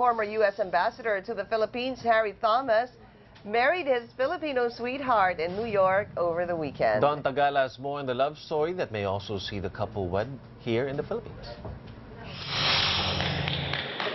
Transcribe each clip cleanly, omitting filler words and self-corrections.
Former U.S. Ambassador to the Philippines, Harry Thomas, married his Filipino sweetheart in New York over the weekend. Don Tagala has more on the love story that may also see the couple wed here in the Philippines.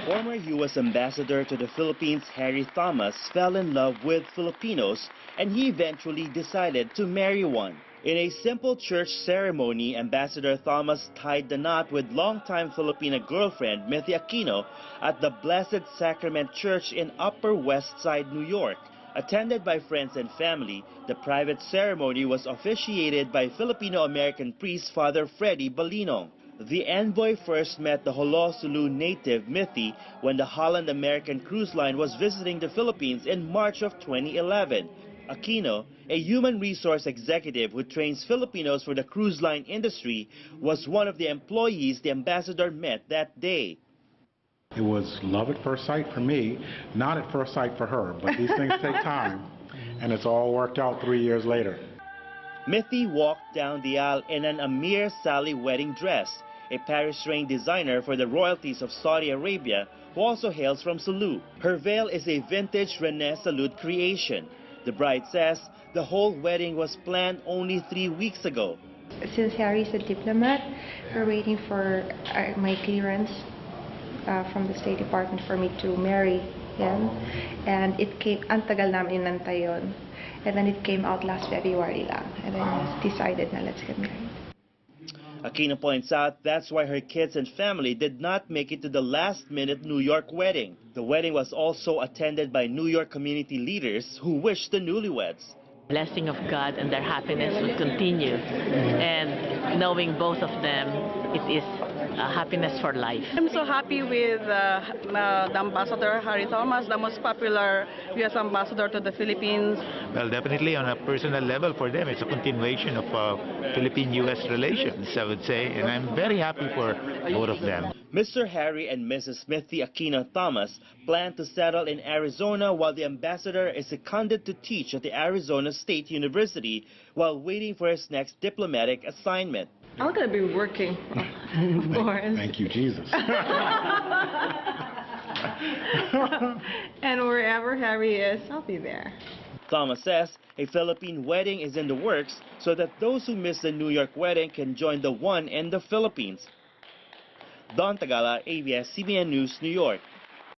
Former U.S. Ambassador to the Philippines, Harry Thomas, fell in love with Filipinos, and he eventually decided to marry one. In a simple church ceremony, Ambassador Thomas tied the knot with longtime Filipina girlfriend Mithy Aquino at the Blessed Sacrament Church in Upper West Side, New York. Attended by friends and family, the private ceremony was officiated by Filipino-American priest Father Freddy Balino. The envoy first met the Holosulu native Mithy when the Holland-American cruise line was visiting the Philippines in March of 2011. Aquino, a human resource executive who trains Filipinos for the cruise line industry, was one of the employees the ambassador met that day. It was love at first sight for me, not at first sight for her, but these things take time, and it's all worked out 3 years later. Mithy walked down the aisle in an Amir Sally wedding dress, a Paris-trained designer for the royalties of Saudi Arabia, who also hails from Sulu. Her veil is a vintage René Salud creation. The bride says the whole wedding was planned only 3 weeks ago. Since Harry's a diplomat, we're waiting for my clearance from the State Department for me to marry him. And it came, ang tagal namin inantay yun. And then it came out last February lang. And then we decided na let's get married. Aquino points out that's why her kids and family did not make it to the last-minute New York wedding. The wedding was also attended by New York community leaders who wished the newlyweds. Blessing of God and their happiness will continue. And knowing both of them, it is happiness for life. I'm so happy with the Ambassador Harry Thomas, the most popular U.S. Ambassador to the Philippines. Well, definitely on a personal level for them, it's a continuation of Philippine-U.S. relations, I would say, and I'm very happy for both of them. Mr. Harry and Mrs. Mithy Aquino Thomas plan to settle in Arizona while the ambassador is seconded to teach at the Arizona State University while waiting for his next diplomatic assignment. I'm going to be working, of course. Thank you, Jesus. And wherever Harry is, I'll be there. Thomas says a Philippine wedding is in the works so that those who miss the New York wedding can join the one in the Philippines. Don Tagala, ABS CBN News, New York.